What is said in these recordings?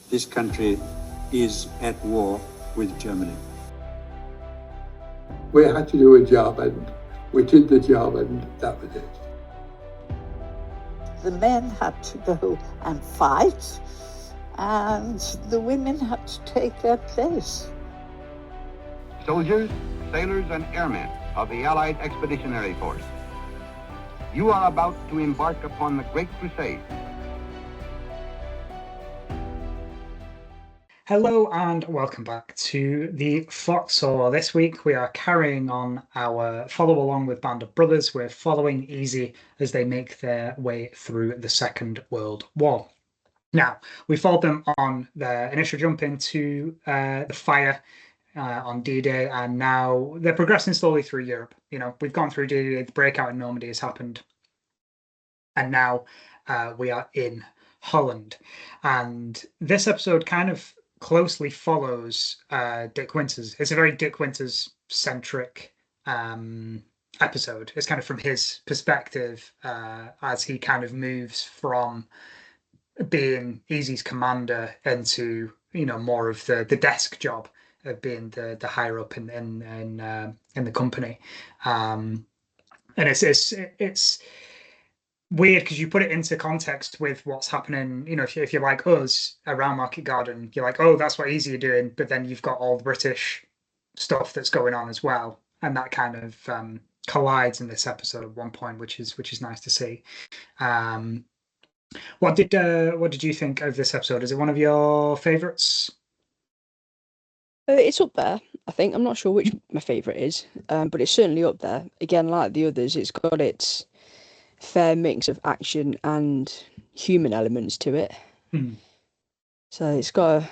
this country is at war with Germany. We had to do a job, and we did the job, and that was it. The men had to go and fight, and the women had to take their place. Soldiers, sailors, and airmen of the Allied Expeditionary Force, you are about to embark upon the Great Crusade. Hello and welcome back to the Foxhole. This week we are carrying on our follow along with Band of Brothers. We're following Easy as they make their way through the Second World War. Now, we followed them on their initial jump into the fire on D-Day, and now they're progressing slowly through Europe. You know, we've gone through D-Day, the breakout in Normandy has happened, and now we are in Holland. And this episode kind of closely follows Dick Winters. It's a very Dick Winters centric episode. It's kind of from his perspective as he kind of moves from being Easy's commander into, you know, more of the desk job of being the higher up in the company. And it's weird because you put it into context with what's happening. You know, if you're like us around Market Garden, you're like, oh, that's what Easy are doing, but then you've got all the British stuff that's going on as well, and that kind of collides in this episode at one point, which is nice to see. What did you think of this episode? Is it one of your favorites? It's up there, I think. I'm not sure which my favourite is, but it's certainly up there. Again, like the others, it's got its fair mix of action and human elements to it. So it's got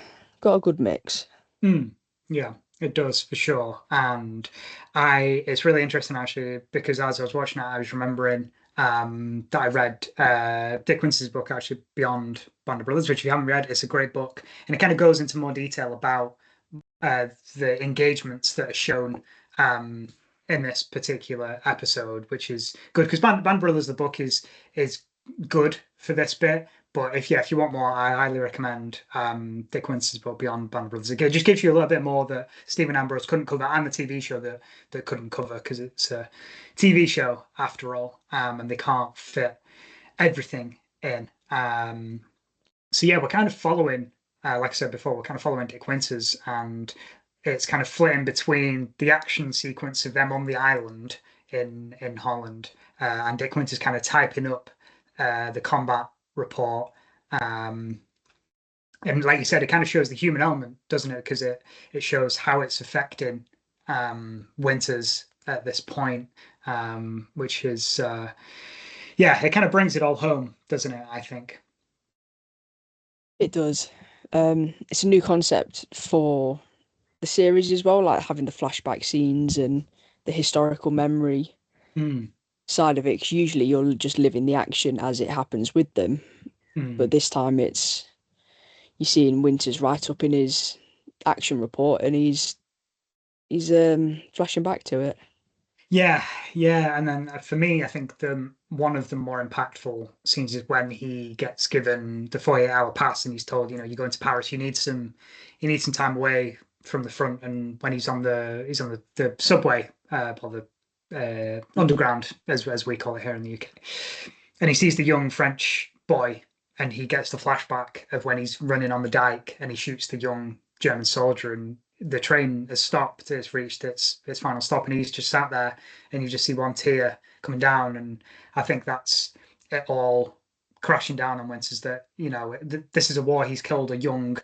a good mix. Yeah, it does for sure. And it's really interesting actually, because as I was watching it, I was remembering that I read Dick Winters' book, actually, Beyond Band of Brothers, which if you haven't read, it's a great book, and it kind of goes into more detail about the engagements that are shown in this particular episode, which is good because Band Brothers, the book, is good for this bit. But if you want more, I highly recommend Dick Winters' book Beyond Band Brothers. It just gives you a little bit more that Stephen Ambrose couldn't cover, and the TV show that couldn't cover, because it's a TV show after all, and they can't fit everything in. So yeah, we're kind of following, like I said before, we're kind of following Dick Winters, and it's kind of flitting between the action sequence of them on the island in Holland, and Dick Winters kind of typing up the combat report. And like you said, it kind of shows the human element, doesn't it? Because it shows how it's affecting Winters at this point, which is, it kind of brings it all home, doesn't it, I think? It does. It's a new concept for the series as well, like having the flashback scenes and the historical memory side of it, 'cause usually you're just living the action as it happens with them, but this time you're seeing Winters right up in his action report, and he's flashing back to it. Yeah, and then for me, I think one of the more impactful scenes is when he gets given the 48-hour pass, and he's told, you know, you're going to Paris, you need some time away from the front. And when he's on the subway, or the underground, as we call it here in the UK, and he sees the young French boy, and he gets the flashback of when he's running on the dike, and he shoots the young German soldier, and the train has stopped, it's reached its final stop, and he's just sat there, and you just see one tear coming down. And I think that's it all crashing down on Winters, that, you know, this is a war, he's killed a young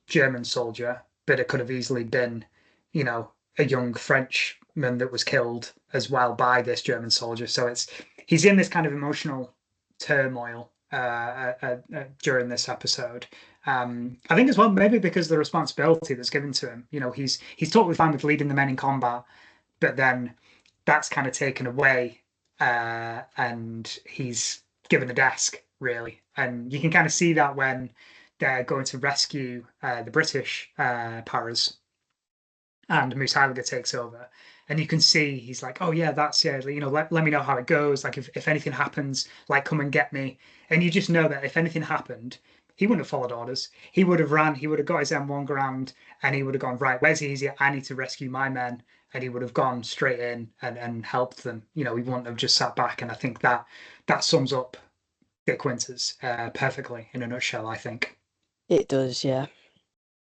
German soldier, but it could have easily been, you know, a young Frenchman that was killed as well by this German soldier. So he's in this kind of emotional turmoil during this episode. I think as well, maybe because of the responsibility that's given to him. You know, he's totally fine with leading the men in combat, but then that's kind of taken away, and he's given a desk, really. And you can kind of see that when they're going to rescue the British paras, and Moose Heiliger takes over, and you can see he's like, oh yeah, you know, let me know how it goes, like if anything happens, like come and get me. And you just know that if anything happened, he wouldn't have followed orders. He would have ran, he would have got his M1 ground, and he would have gone, right, where's easier? I need to rescue my men. And he would have gone straight in and helped them. He wouldn't have just sat back. And I think that sums up Dick Winters perfectly in a nutshell, I think. It does, yeah.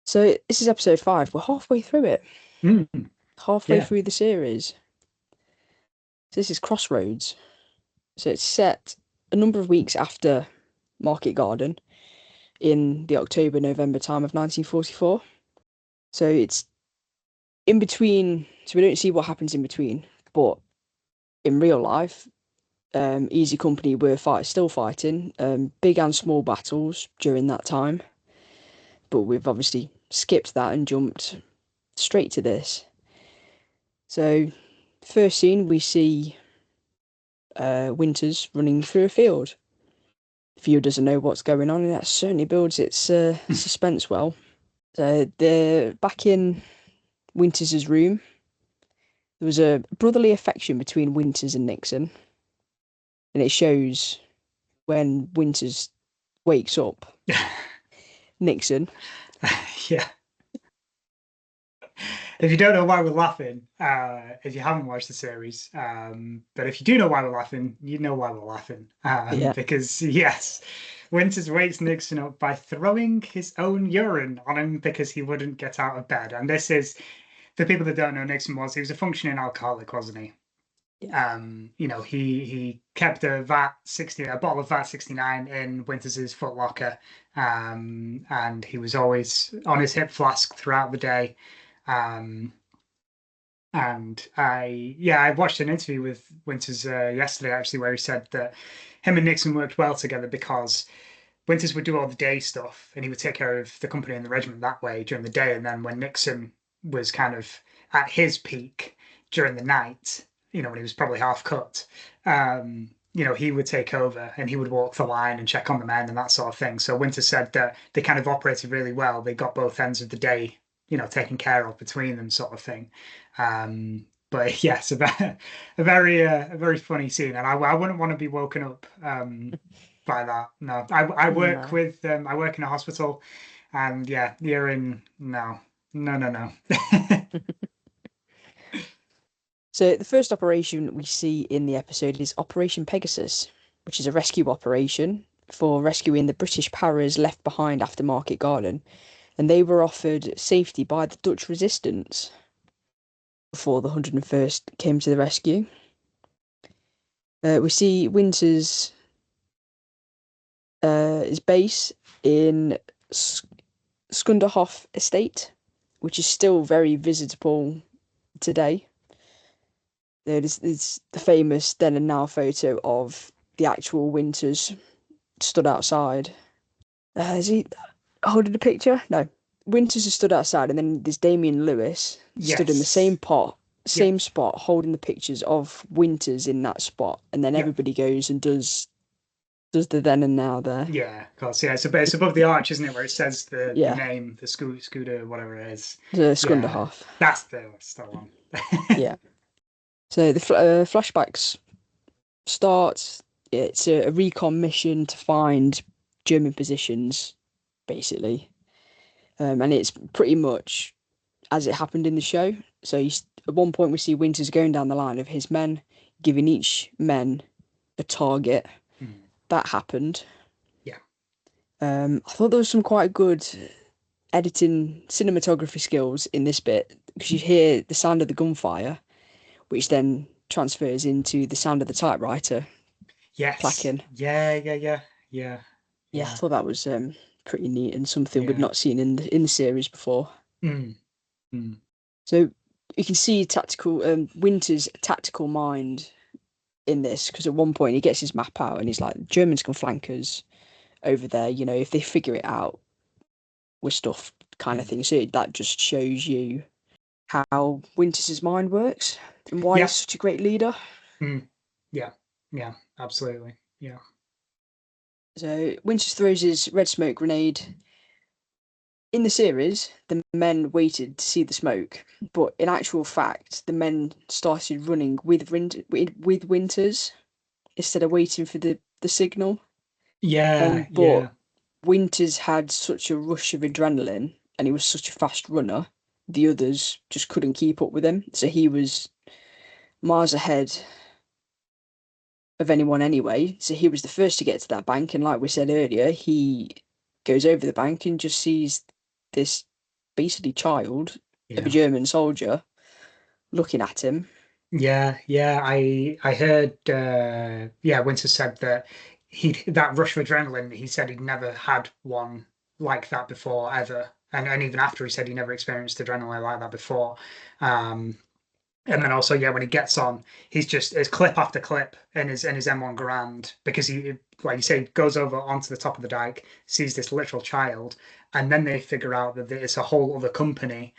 So this is episode 5. We're halfway through it. Halfway through the series. So this is Crossroads. So it's set a number of weeks after Market Garden in the October-November time of 1944. So it's in between, so we don't see what happens in between, but in real life, Easy Company were still fighting big and small battles during that time. But we've obviously skipped that and jumped straight to this. So, first scene, we see Winters running through a field. The viewer doesn't know what's going on, and that certainly builds its suspense well. So, they're back in Winters' room. There was a brotherly affection between Winters and Nixon, and it shows when Winters wakes up. Nixon. Yeah. If you don't know why we're laughing, if you haven't watched the series, but if you do know why we're laughing, you know why we're laughing. Because, yes, Winters wakes Nixon up by throwing his own urine on him because he wouldn't get out of bed. And this is, for people that don't know, Nixon he was a functioning alcoholic, wasn't he? Yeah. He kept a bottle of VAT 69 in Winters's footlocker, and he was always on his hip flask throughout the day. And I watched an interview with Winters yesterday, actually, where he said that him and Nixon worked well together because Winters would do all the day stuff and he would take care of the company and the regiment that way during the day. And then when Nixon was kind of at his peak during the night, when he was probably half cut, he would take over and he would walk the line and check on the men and that sort of thing. So Winters said that they kind of operated really well. They got both ends of the day taken care of between them, sort of thing. But yes, a very funny scene, and I wouldn't want to be woken up by that. No, I work with I work in a hospital, and yeah, urine. No. So the first operation we see in the episode is Operation Pegasus, which is a rescue operation for rescuing the British paras left behind after Market Garden. And they were offered safety by the Dutch resistance before the 101st came to the rescue. We see Winters' his base in Skunderhof Estate, which is still very visitable today. There's the famous then and now photo of the actual Winters stood outside. Is he holding a picture? No. Winters has stood outside, and then there's Damien Lewis stood in the same spot, holding the pictures of Winters in that spot, and then everybody goes and does the then and now there. Yeah, of course. Yeah, it's above the arch, isn't it, where it says the name, the scooter, whatever it is. The Skunderhof. That's the one. Yeah. So the flashbacks start. It's a recon mission to find German positions, basically. And it's pretty much as it happened in the show. So at one point we see Winters going down the line of his men, giving each men a target. That happened. Yeah. I thought there was some quite good editing cinematography skills in this bit, because you hear the sound of the gunfire, which then transfers into the sound of the typewriter. Yes. Clacking. Yeah. I thought that was pretty neat and something we'd not seen in the series before. So you can see Winters' tactical mind in this, because at one point he gets his map out and he's like, Germans can flank us over there, if they figure it out, we're stuffed, kind of thing. So that just shows you how Winters' mind works and why he's such a great leader. Yeah, absolutely. Yeah. So Winters throws his red smoke grenade. In the series, the men waited to see the smoke, but in actual fact, the men started running with Winters instead of waiting for the signal. Yeah, but Winters had such a rush of adrenaline and he was such a fast runner, the others just couldn't keep up with him. So he was miles ahead of anyone anyway. So he was the first to get to that bank. And like we said earlier, he goes over the bank and just sees this basically child of a German soldier looking at him. Yeah, yeah. I heard Winter said that that rush of adrenaline, he said he'd never had one like that before ever. And even after he said he never experienced adrenaline like that before. And then also, yeah, when he gets on, he's just it's clip after clip in his M1 Grand because he, like you say, goes over onto the top of the dike, sees this literal child, and then they figure out that it's a whole other company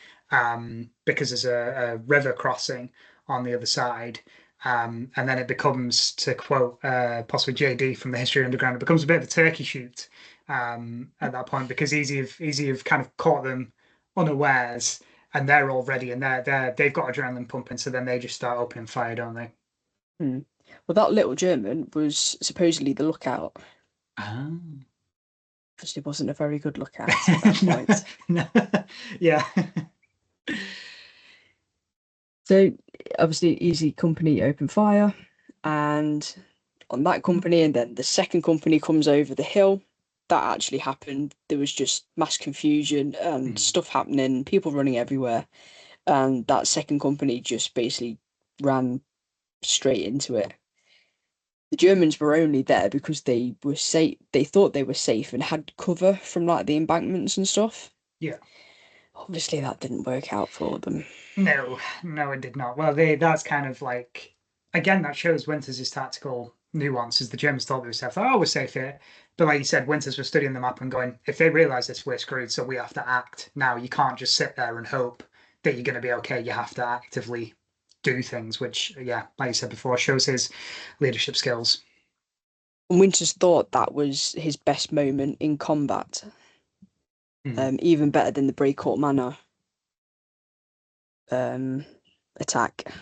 because there's a river crossing on the other side. And then it becomes, to quote possibly JD from the History Underground, it becomes a bit of a turkey shoot at that point because Easy have kind of caught them unawares and they're all ready and they've got adrenaline pumping, so then they just start opening fire, don't they? Well, that little German was supposedly the lookout. Oh. Because he wasn't a very good lookout at that point. No. Yeah. So obviously Easy Company open fire and on that company, and then the second company comes over the hill. That actually happened. There was just mass confusion and stuff happening, people running everywhere. And that second company just basically ran straight into it. The Germans were only there because they were safe. They thought they were safe and had cover from like the embankments and stuff. Yeah. Obviously, that didn't work out for them. No, it did not. Well, that's kind of like, again, that shows Winters' tactical nuances. The Germans thought they were safe. Oh, we're safe here. But like you said, Winters was studying the map and going, if they realise this, we're screwed, so we have to act. Now, you can't just sit there and hope that you're going to be okay. You have to actively do things, which, yeah, like you said before, shows his leadership skills. Winters thought that was his best moment in combat. Even better than the Breakout Manor attack.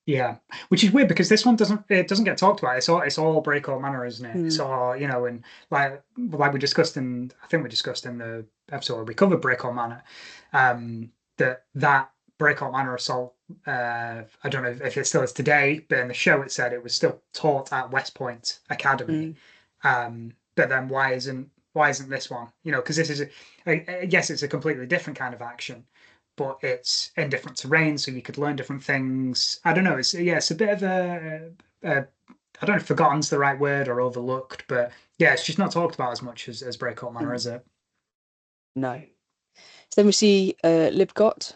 Yeah, which is weird because this one doesn't get talked about. It's all Breakout Manor, isn't it? It's all, and like we discussed in the episode where we covered Breakout Manor, that Breakout Manor assault. I don't know if it still is today, but in the show it said it was still taught at West Point Academy. But then why isn't this one? Because this is yes, it's a completely different kind of action, but it's in different terrain, so you could learn different things. I don't know. It's a bit of a I don't know if forgotten's the right word or overlooked, but yeah, it's just not talked about as much as Breakout Manor, is it? No. So then we see Libgott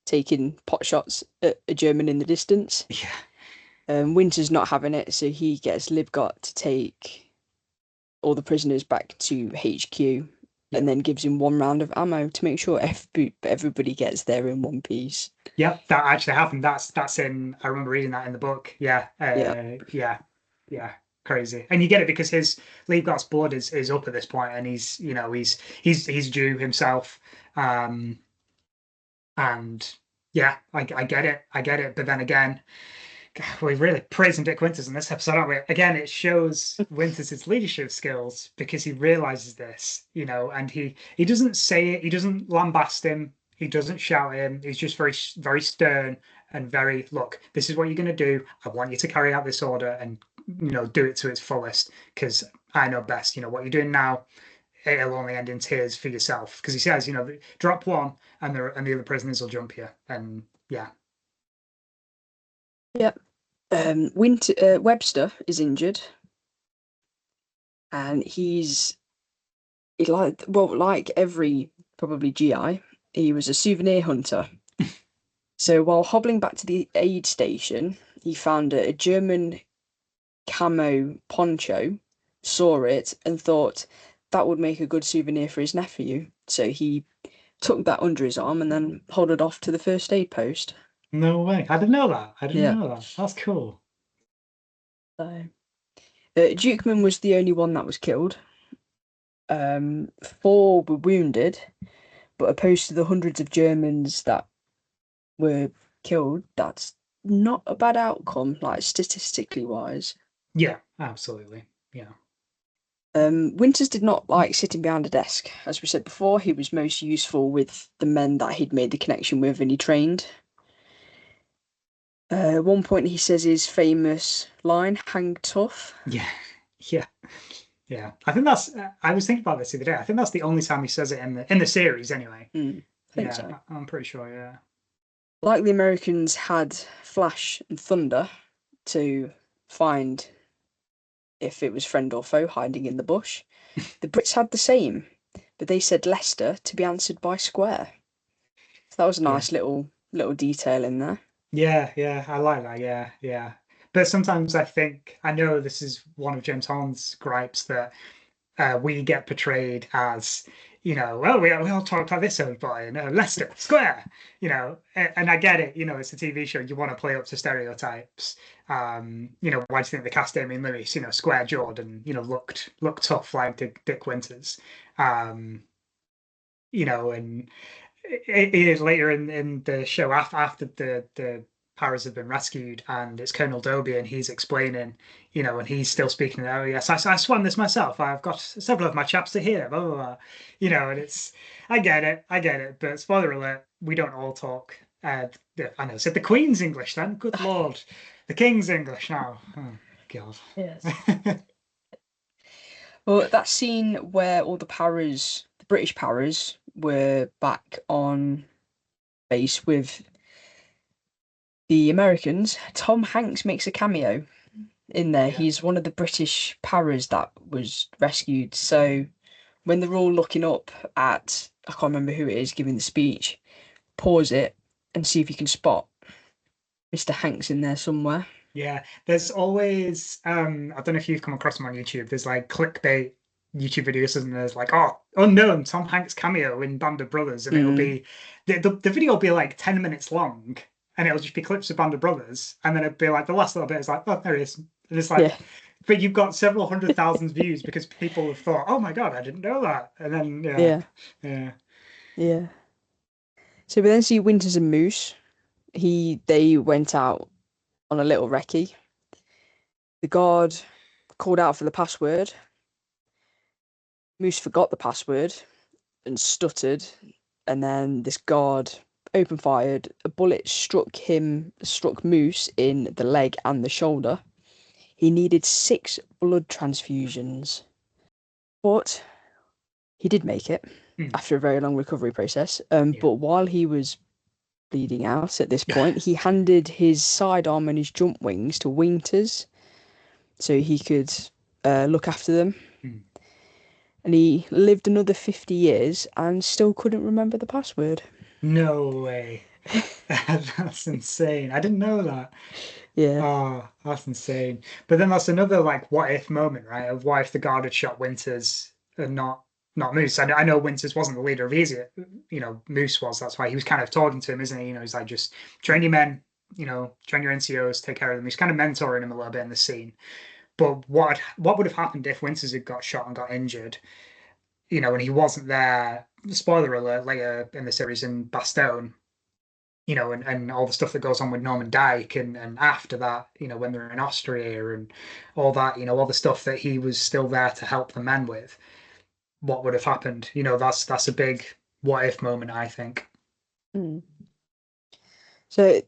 taking pot shots at a German in the distance. Yeah. Winter's not having it, so he gets Libgott to take all the prisoners back to HQ. And then gives him one round of ammo to make sure everybody gets there in one piece. Yeah, that actually happened. That's in. I remember reading that in the book. Yeah, yeah, crazy. And you get it because his Leibgott's blood is up at this point, and he's due himself. And yeah, I get it. But then again, we're really praising Dick Winters in this episode, aren't we? Again, it shows Winters' leadership skills because he realizes this, and he doesn't say it, he doesn't lambast him, he doesn't shout him. He's just very, very stern and very, look, this is what you're going to do. I want you to carry out this order and, do it to its fullest because I know best. What you're doing now, it'll only end in tears for yourself. Because he says, drop one and the other prisoners will jump you. And yeah. Yep. Webster is injured, and like every probably GI, he was a souvenir hunter. So while hobbling back to the aid station, he found a German camo poncho, saw it, and thought that would make a good souvenir for his nephew. So he took that under his arm and then hoddled off to the first aid post. No way. I didn't know that. That's cool. So, Dukeman was the only one that was killed. 4 were wounded, but opposed to the hundreds of Germans that were killed, that's not a bad outcome, like statistically wise. Yeah, absolutely. Yeah. Winters did not like sitting behind a desk. As we said before, he was most useful with the men that he'd made the connection with and he trained. At one point he says his famous line, "Hang tough." Yeah, yeah, yeah. I think that's. I was thinking about this the other day. I think that's the only time he says it in the series, anyway. I think Yeah, so. I'm pretty sure. Yeah. Like the Americans had flash and thunder to find if it was friend or foe hiding in the bush, the Brits had the same, but they said Leicester to be answered by square. So that was a Yeah. nice little detail in there. Yeah, yeah, I like that. Yeah, yeah. But sometimes I know this is one of James Horn's gripes that we get portrayed as, well, we all talk like this old boy, Leicester Square, and I get it, it's a TV show, you want to play up to stereotypes. Why do you think they cast Damien Lewis, square jawed and, looked tough like Dick Winters, and it is later in the show after the Paras have been rescued and it's Colonel Dobie and he's explaining, and he's still speaking. Oh yes, I swam this myself. I've got several of my chaps are here. Blah, blah, blah. I get it. But spoiler alert, we don't all talk. I know, said the Queen's English then. Good Lord, the King's English now. Oh God. Yes. Well, that scene where all the Paras, the British Paras, were back on base with the Americans, Tom Hanks makes a cameo in there. Yeah. He's one of the British Paras that was rescued. So when they're all looking up at, I can't remember who it is giving the speech, pause it and see if you can spot Mr. Hanks in there somewhere. Yeah, there's always I don't know if you've come across them on YouTube. There's like clickbait YouTube videos, and there's like, oh, unknown Tom Hanks cameo in Band of Brothers, and it'll be the video will be like 10 minutes long, and it'll just be clips of Band of Brothers, and then it'll be like the last little bit is like, oh, there he is, and it's like, Yeah. but you've got several 100,000 views because people have thought, oh my God, I didn't know that, and then Yeah. So we then see Winters and Moose. They went out on a little recce. The guard called out for the password. Moose forgot the password and stuttered, and then this guard open fired. A bullet struck Moose in the leg and the shoulder. He needed 6 blood transfusions, but he did make it after a very long recovery process. But while he was bleeding out at this point, he handed his sidearm and his jump wings to Winters so he could look after them. And he lived another 50 years and still couldn't remember the password. No way. That's insane. I didn't know that. Yeah. Oh, that's insane. But then that's another like what if moment, right? Of what if the guard had shot Winters and not Moose. I know Winters wasn't the leader of Easy, Moose was. That's why he was kind of talking to him, isn't he? He's like, just train your men, train your NCOs, take care of them. He's kind of mentoring him a little bit in the scene. But what would have happened if Winters had got shot and got injured, and he wasn't there? Spoiler alert, later in the series in Bastogne, and all the stuff that goes on with Norman Dyke and after that, when they're in Austria and all that, all the stuff that he was still there to help the men with. What would have happened? That's a big what if moment, I think. So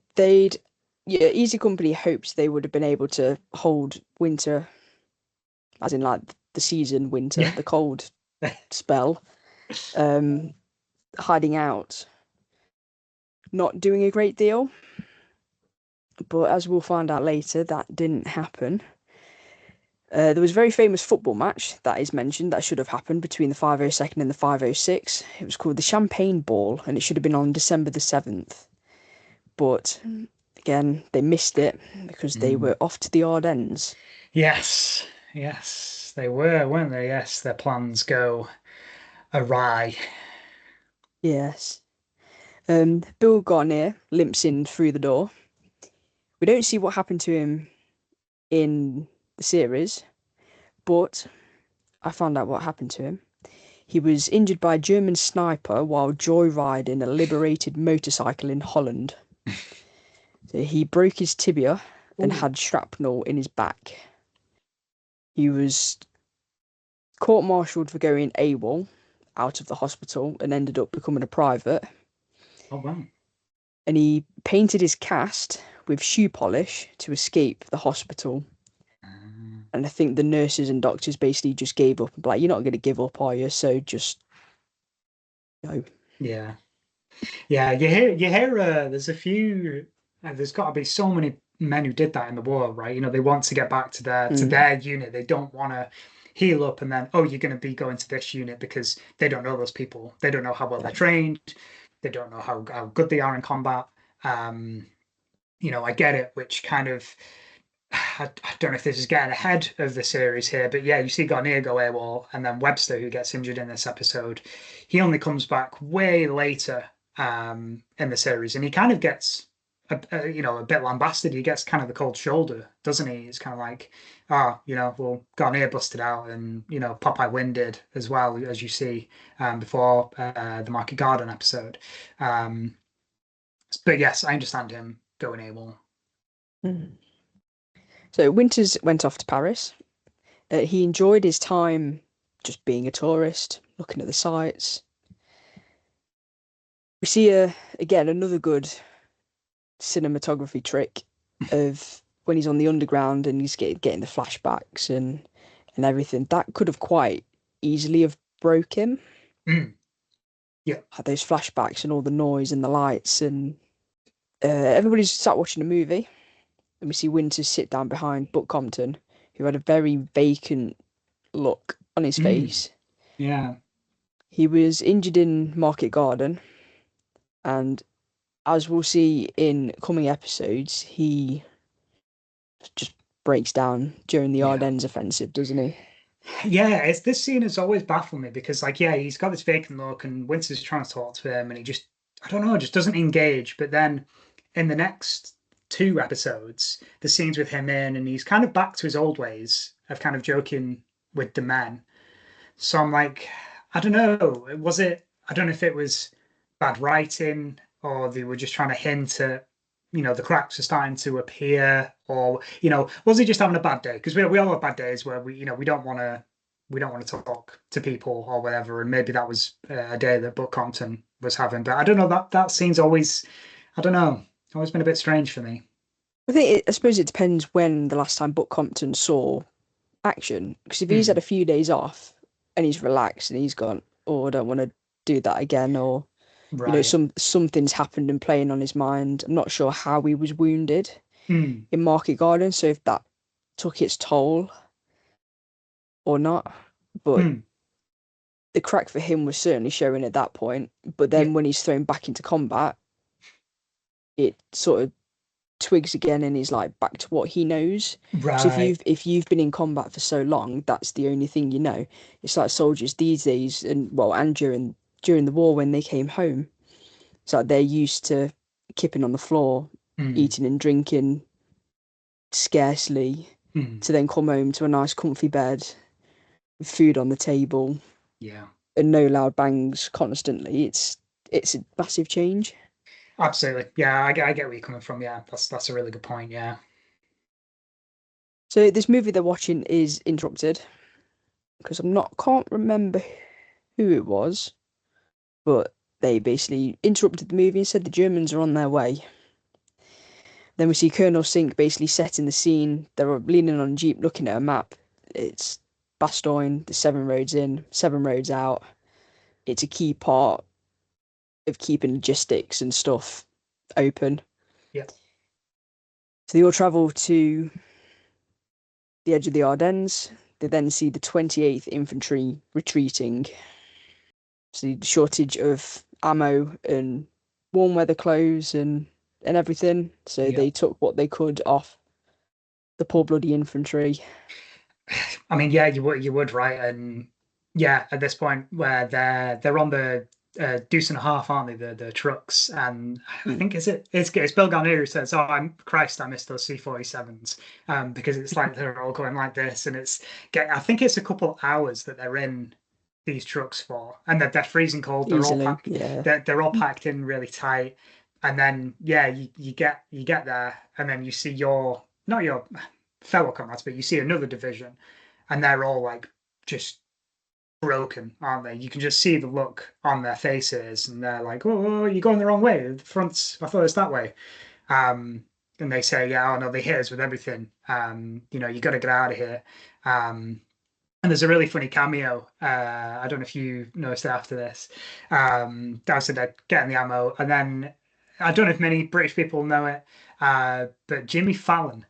Easy Company hoped they would have been able to hold winter, as in like the season winter, the cold spell, hiding out, not doing a great deal. But as we'll find out later, that didn't happen. There was a very famous football match that is mentioned that should have happened between the 502nd and the 506. It was called the Champagne Ball, and it should have been on December the 7th. But again, they missed it because they were off to the Ardennes. Yes, they were, weren't they? Yes, their plans go awry. Yes. Bill Garnier limps in through the door. We don't see what happened to him in the series, but I found out what happened to him. He was injured by a German sniper while joyriding a liberated motorcycle in Holland. So he broke his tibia and had shrapnel in his back. He was court-martialed for going AWOL out of the hospital and ended up becoming a private. Oh, wow. And he painted his cast with shoe polish to escape the hospital. And I think the nurses and doctors basically just gave up. Like, you're not going to give up, are you? So just, no. Yeah. Yeah, you hear there's a few there's got to be so many men who did that in the war, right? You know, they want to get back to their unit. They don't want to heal up and then, oh, you're going to be going to this unit, because they don't know those people. They don't know how well they're trained. They don't know how good they are in combat. You know, I get it, which kind of I don't know if this is getting ahead of the series here, but yeah, you see Garnier go AWOL, and then Webster, who gets injured in this episode, he only comes back way later in the series, and he kind of gets you know, a bit lambasted. He gets kind of the cold shoulder, doesn't he? It's kind of like, you know, well, Garnier busted out, and you know, Popeye winded as well, as you see before the Market Garden episode. But yes, I understand him going AWOL. So Winters went off to Paris. He enjoyed his time just being a tourist, looking at the sights. We see again another good cinematography trick of when he's on the underground and he's getting the flashbacks and everything. That could have quite easily have broke him. Yeah, had those flashbacks and all the noise and the lights, and everybody's sat watching a movie, and we see Winters sit down behind Buck Compton, who had a very vacant look on his face. Yeah. He was injured in Market Garden, and as we'll see in coming episodes, he just breaks down during the Ardennes offensive, doesn't he? Yeah, this scene has always baffled me, because, like, yeah, he's got this vacant look, and Winter's trying to talk to him, and he just, I don't know, just doesn't engage. But then in the next 2 episodes, the scenes with him and he's kind of back to his old ways of kind of joking with the men. So I'm like, I don't know, I don't know if it was bad writing, or they were just trying to hint at, you know, the cracks are starting to appear, or, you know, was he just having a bad day? Because we all have bad days where we, you know, we don't want to talk to people or whatever, and maybe that was a day that Buck Compton was having. But I don't know, that scene's always, I don't know, always been a bit strange for me. I suppose it depends when the last time Buck Compton saw action, because if he's had a few days off and he's relaxed and he's gone, oh, I don't want to do that again, or you know, something's happened and playing on his mind. I'm not sure how he was wounded in Market Garden, so if that took its toll or not. But the crack for him was certainly showing at that point. But then when he's thrown back into combat, it sort of twigs again, and he's like back to what he knows. Right. So if you've been in combat for so long, that's the only thing you know. It's like soldiers these days, and during the war when they came home, it's like they're used to kipping on the floor, eating and drinking scarcely, to then come home to a nice comfy bed with food on the table, and no loud bangs constantly. It's a massive change. Absolutely. Yeah, I get where you're coming from. Yeah, that's a really good point. Yeah. So this movie they're watching is interrupted because can't remember who it was, but they basically interrupted the movie and said the Germans are on their way. Then we see Colonel Sink basically setting the scene. They're leaning on a jeep, looking at a map. It's Bastogne, the 7 roads in, 7 roads out. It's a key part of keeping logistics and stuff open. Yeah. So they all travel to the edge of the Ardennes. They then see the 28th Infantry retreating. So the shortage of ammo and warm weather clothes and everything. So they took what they could off the poor bloody infantry. I mean, yeah, you would, right? And yeah, at this point where they're on the deuce and a half, aren't they? The trucks, and I think it's Bill Garnier who says, "Oh, I missed those C-47s," because it's like they're all going like this, and I think it's a couple hours that they're in these trucks for, and they're freezing cold. They're all packed. Yeah. They're all packed in really tight, and then you get there, and then you see not your fellow comrades, but you see another division, and they're all like just broken, aren't they? You can just see the look on their faces, and they're like, "Oh, you're going the wrong way. The front's, I thought it's that way." Um, and they say, "Yeah, oh no, they hit us with everything. You got to get out of here." And there's a really funny cameo. I don't know if you noticed it after this. Down they're getting the ammo, and then I don't know if many British people know it, but Jimmy Fallon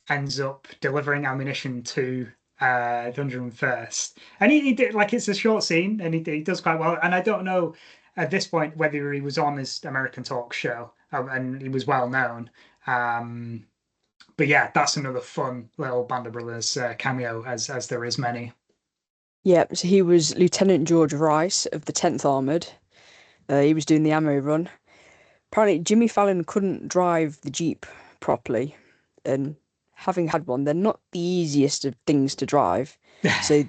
ends up delivering ammunition to the 101st, and he did like it's a short scene, and he does quite well. And I don't know at this point whether he was on his American talk show, and he was well known. But yeah, that's another fun little Band of Brothers cameo, as there is many. Yeah, so he was Lieutenant George Rice of the 10th Armoured. He was doing the ammo run. Apparently, Jimmy Fallon couldn't drive the Jeep properly, and having had one, they're not the easiest of things to drive. So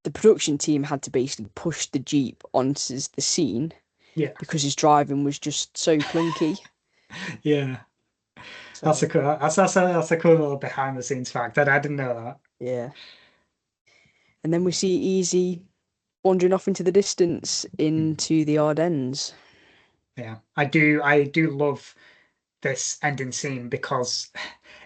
the production team had to basically push the Jeep onto the scene, Yeah, because his driving was just so clunky. yeah. So, That's a cool little behind the scenes fact that I didn't know that. yeah. And then we see Easy wandering off into the distance into the Ardennes. Yeah, I do love this ending scene because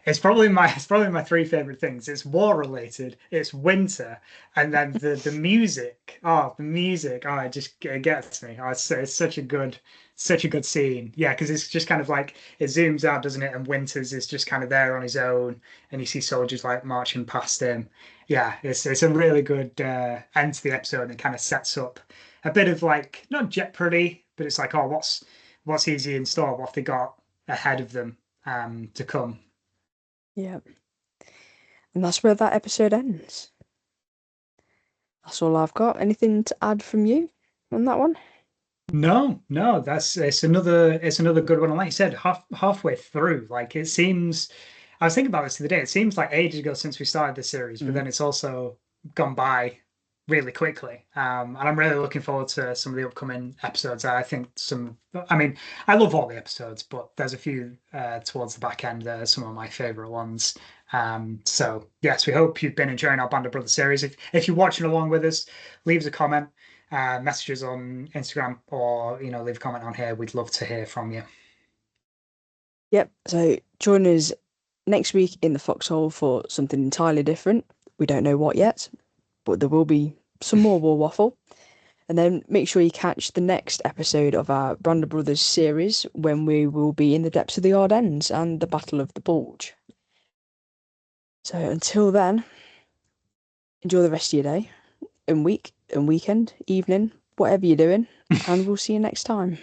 it's probably my three favorite things. It's war related, it's winter, and then the music. Oh, the music. Oh, it gets me. Oh, it's such a good scene. Yeah, because it's just kind of like it zooms out, doesn't it? And Winters is just kind of there on his own, and you see soldiers like marching past him. Yeah, it's a really good end to the episode, and it kind of sets up a bit of like not jeopardy, but it's like, oh, what's easy in store? What have they got ahead of them to come? Yeah. And that's where that episode ends. That's all I've got. Anything to add from you on that one? No, it's another good one. And like you said, halfway through, like it seems. I was thinking about this the other day. It seems like ages ago since we started the series, but then it's also gone by really quickly. And I'm really looking forward to some of the upcoming episodes. I think I mean, I love all the episodes, but there's a few towards the back end that are some of my favorite ones. So yes, we hope you've been enjoying our Band of Brothers series. If you're watching along with us, leave us a comment, messages on Instagram, or leave a comment on here. We'd love to hear from you. Yep. So join us next week in the Foxhole for something entirely different. We don't know what yet, but there will be some more War Waffle. And then make sure you catch the next episode of our Band of Brothers series, when we will be in the depths of the Ardennes and the Battle of the Bulge. So until then, enjoy the rest of your day and week and weekend, evening, whatever you're doing, and we'll see you next time.